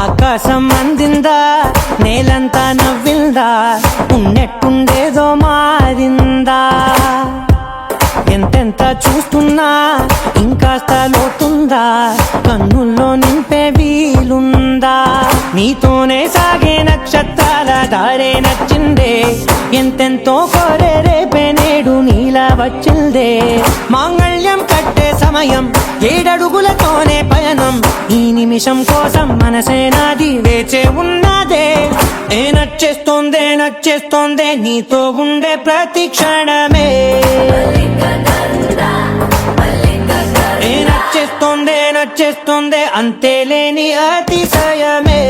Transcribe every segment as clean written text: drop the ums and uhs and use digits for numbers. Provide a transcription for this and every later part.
ఆకాశం అందిందా, నేలంతా నవ్విందా, ఉన్నట్టుండేదో మారిందా. ఎంతెంత చూస్తున్నా ఇంకాస్త లోతుందా, కన్నుల్లో నింపే వీలుందా. నీతోనే సాగే నక్షత్రాల దారే నచ్చిందే, ఎంతెంతో కోరే రేపే నేడు నీలా వచ్చిందే. మాంగళ్యం కట్టే సమయం, 7 అడుగులతోనే పయనం, ఈ నిమిషం కోసం మనసే నాది వేచే ఉన్నదే. నచ్చేస్తోందే నచ్చేస్తోందే నీతో ఉండే ప్రతి క్షణమే. నచ్చేస్తోందే నచ్చేస్తోందే అంతేలేని అతిశయమే.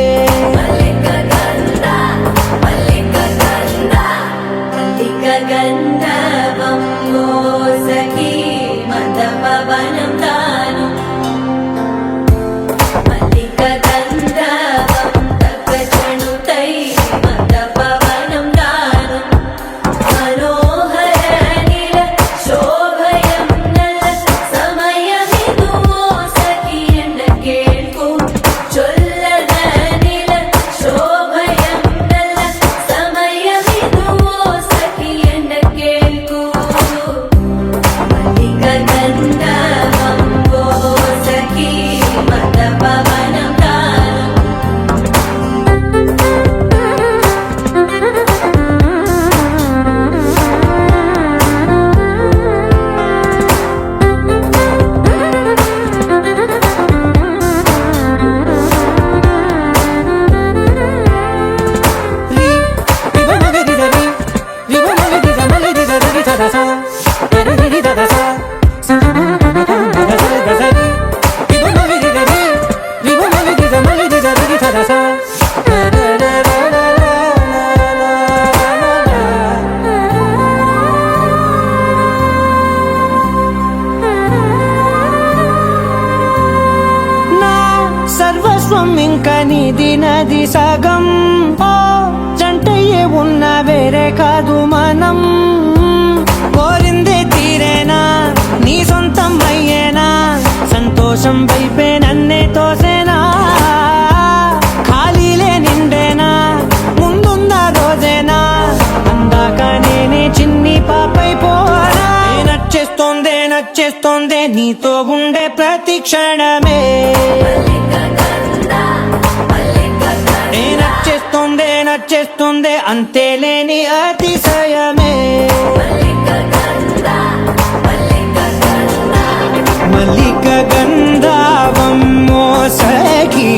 సర్వస్వం ఇంకా నీది నది సగం, ఓ జంటయ్యే ఉన్న వేరే కాదు మనం. కోరిందే తీరేనా, నీ సొంతం అయ్యేనా, సంతోషం వైపే నన్నే తోసేనా. ఖాళీలే నిండేనా, ముందున్న రోజేనా, అందాక నేనే చిన్ని పాపై పోనా. నచ్చేస్తోందే నచ్చేస్తోందే నీతో ఉండే ప్రతి క్షణమే. నచ్చేస్తోందే నచ్చేస్తోందే అంతేలేని అతిశయమే. మల్లిక గంధావం మోసగి